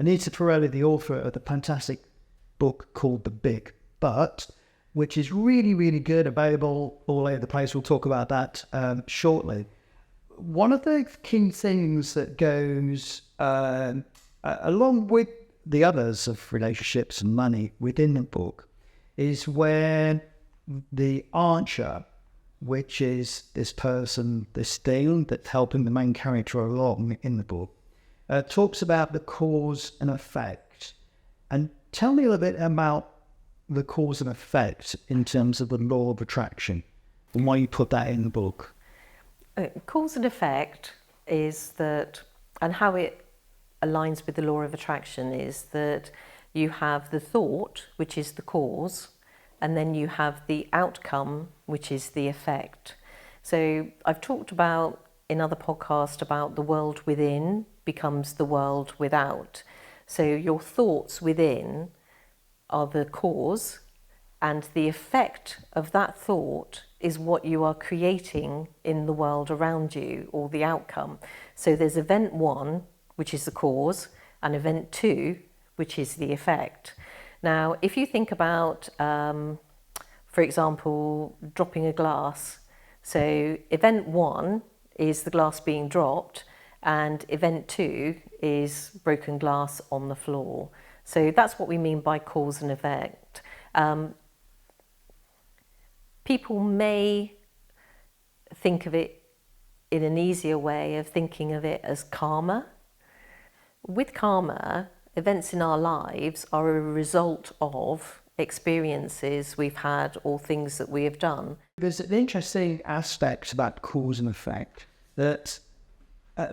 Anita Pirelli, the author of the fantastic book called The Big But, which is really, really good, available all over the place. We'll talk about that shortly. One of the key things that goes along with the others of relationships and money within the book is where the archer, which is this person, this thing that's helping the main character along in the book, talks about the cause and effect. And tell me a little bit about the cause and effect in terms of the law of attraction and why you put that in the book. Cause and effect is that, and how it aligns with the law of attraction is that you have the thought, which is the cause, and then you have the outcome, which is the effect. So I've talked about in other podcasts about the world within becomes the world without. So your thoughts within are the cause, and the effect of that thought is what you are creating in the world around you, or the outcome. So there's event 1, which is the cause, and event 2, which is the effect. Now, if you think about, for example, dropping a glass. So event 1 is the glass being dropped, and event 2 is broken glass on the floor. So that's what we mean by cause and effect. People may think of it in an easier way of thinking of it as karma. With karma, events in our lives are a result of experiences we've had or things that we have done. There's an interesting aspect about cause and effect that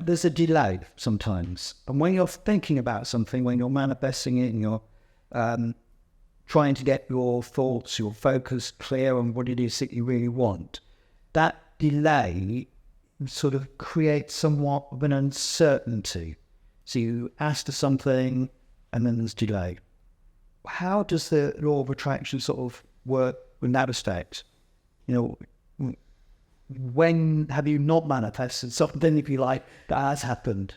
there's a delay sometimes. And when you're thinking about something, when you're manifesting it and you're trying to get your thoughts, your focus clear on what it is that you really want, that delay sort of creates somewhat of an uncertainty. So you ask for something and then there's delay. How does the law of attraction sort of work in that respect? You know, when have you not manifested something, if you like, that has happened?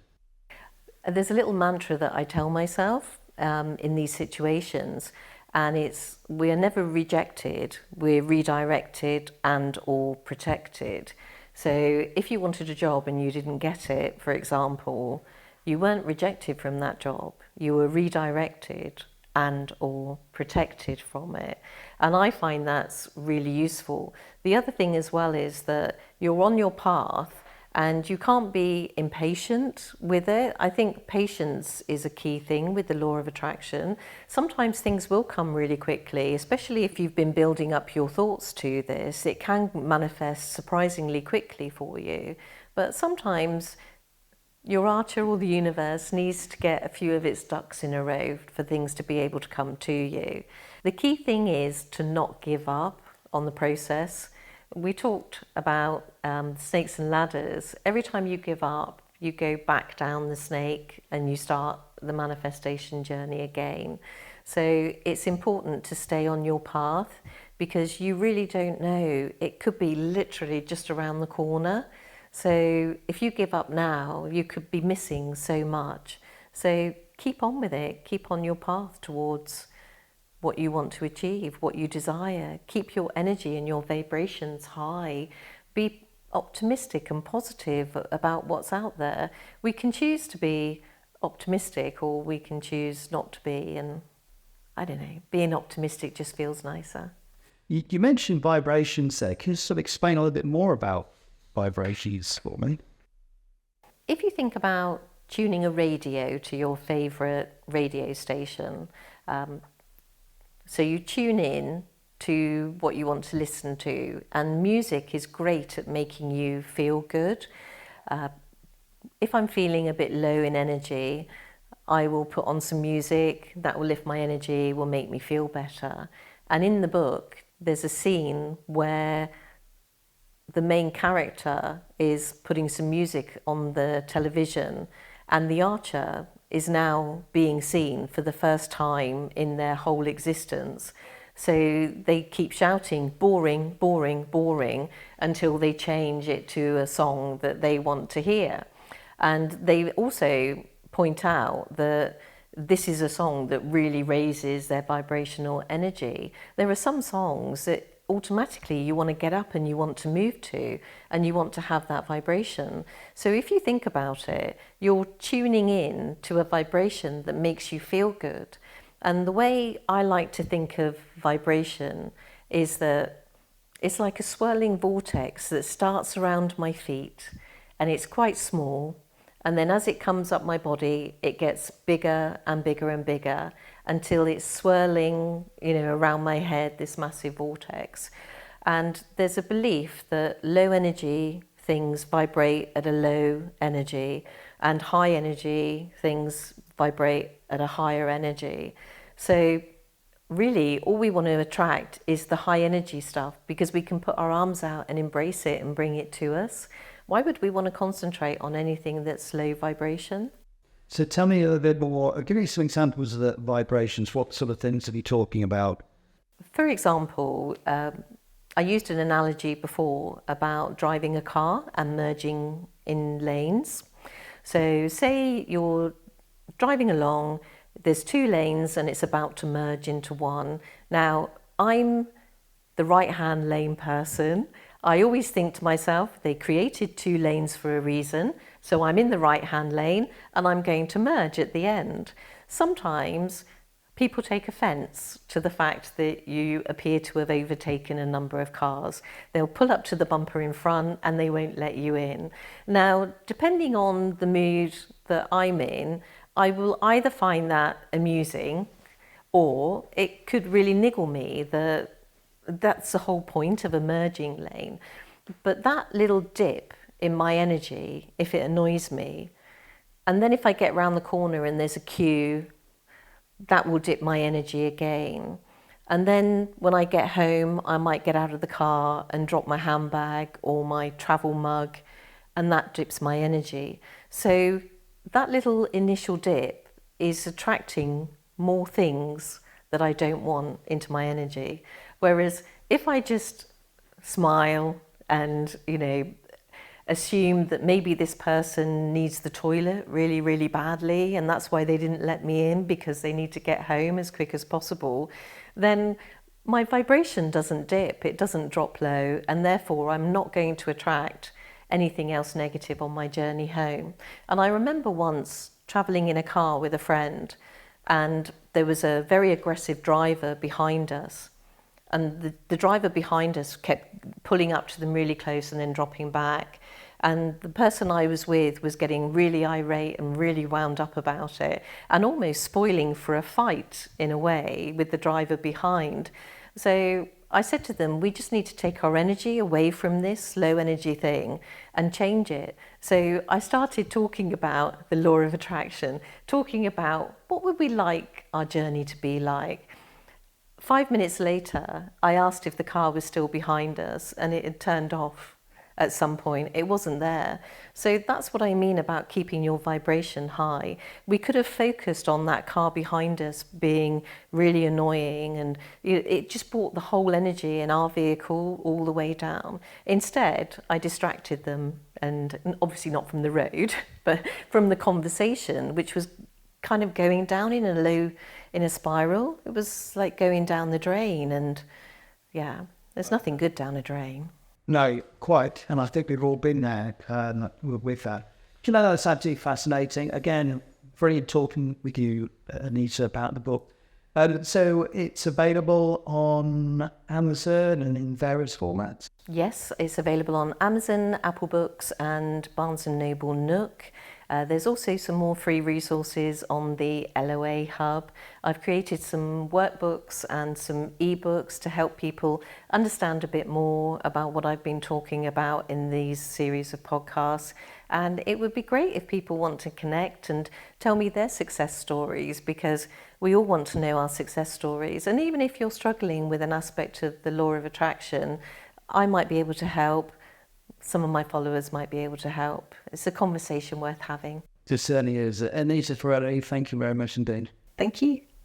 There's a little mantra that I tell myself in these situations, and it's, we are never rejected, we're redirected and or protected. So if you wanted a job and you didn't get it, for example, you weren't rejected from that job, you were redirected and or protected from it. And I find that's really useful. The other thing as well is that you're on your path and you can't be impatient with it. I think patience is a key thing with the law of attraction. Sometimes things will come really quickly, especially if you've been building up your thoughts to this. It can manifest surprisingly quickly for you. But sometimes your archer or the universe needs to get a few of its ducks in a row for things to be able to come to you. The key thing is to not give up on the process. We talked about snakes and ladders. Every time you give up, you go back down the snake and you start the manifestation journey again. So it's important to stay on your path because you really don't know. It could be literally just around the corner. So if you give up now, you could be missing so much. So keep on with it. Keep on your path towards what you want to achieve, what you desire. Keep your energy and your vibrations high. Be optimistic and positive about what's out there. We can choose to be optimistic or we can choose not to be. And I don't know, being optimistic just feels nicer. You mentioned vibrations there. Can you sort of explain a little bit more about vibrations for me? If you think about tuning a radio to your favourite radio station, so you tune in to what you want to listen to, and music is great at making you feel good. If I'm feeling a bit low in energy, I will put on some music that will lift my energy, will make me feel better. And in the book, there's a scene where the main character is putting some music on the television and the archer is now being seen for the first time in their whole existence. So they keep shouting, boring, boring, boring, until they change it to a song that they want to hear. And they also point out that this is a song that really raises their vibrational energy. There are some songs that automatically you want to get up and you want to move to, and you want to have that vibration. So if you think about it, you're tuning in to a vibration that makes you feel good. And the way I like to think of vibration is that it's like a swirling vortex that starts around my feet, and it's quite small. And then as it comes up my body, it gets bigger and bigger and bigger until it's swirling, around my head, this massive vortex. And there's a belief that low energy things vibrate at a low energy, and high energy things vibrate at a higher energy. So really, all we want to attract is the high energy stuff, because we can put our arms out and embrace it and bring it to us. Why would we want to concentrate on anything that's low vibration? So tell me a little bit more, give me some examples of the vibrations. What sort of things are you talking about? For example, I used an analogy before about driving a car and merging in lanes. So say you're driving along, there's 2 lanes and it's about to merge into one. Now, I'm the right-hand lane person. I always think to myself, they created 2 lanes for a reason, so I'm in the right-hand lane and I'm going to merge at the end. Sometimes people take offence to the fact that you appear to have overtaken a number of cars. They'll pull up to the bumper in front and they won't let you in. Now, depending on the mood that I'm in, I will either find that amusing, or it could really niggle me that that's the whole point of a merging lane. But that little dip in my energy, if it annoys me, and then if I get round the corner and there's a queue, that will dip my energy again. And then when I get home, I might get out of the car and drop my handbag or my travel mug, and that dips my energy. So that little initial dip is attracting more things that I don't want into my energy. Whereas if I just smile and, assume that maybe this person needs the toilet really, really badly, and that's why they didn't let me in, because they need to get home as quick as possible, then my vibration doesn't dip, it doesn't drop low, and therefore I'm not going to attract anything else negative on my journey home. And I remember once traveling in a car with a friend, and there was a very aggressive driver behind us. And the driver behind us kept pulling up to them really close and then dropping back. And the person I was with was getting really irate and really wound up about it, and almost spoiling for a fight in a way with the driver behind. So I said to them, we just need to take our energy away from this low energy thing and change it. So I started talking about the law of attraction, talking about what would we like our journey to be like. 5 minutes later, I asked if the car was still behind us, and it had turned off at some point. It wasn't there. So that's what I mean about keeping your vibration high. We could have focused on that car behind us being really annoying, and it just brought the whole energy in our vehicle all the way down. Instead, I distracted them, and obviously not from the road, but from the conversation, which was kind of going down in a spiral. It was like going down the drain, and yeah, there's nothing good down a drain. No, quite. And I think we've all been there with that. That's absolutely fascinating. Again, brilliant talking with you, Anita, about the book. So it's available on Amazon and in various formats. Yes, it's available on Amazon, Apple Books, and Barnes & Noble Nook. There's also some more free resources on the LOA Hub. I've created some workbooks and some ebooks to help people understand a bit more about what I've been talking about in these series of podcasts. And it would be great if people want to connect and tell me their success stories, because we all want to know our success stories. And even if you're struggling with an aspect of the law of attraction, I might be able to help. Some of my followers might be able to help. It's a conversation worth having. It certainly is. Anita Ferrari, thank you very much indeed. Thank you.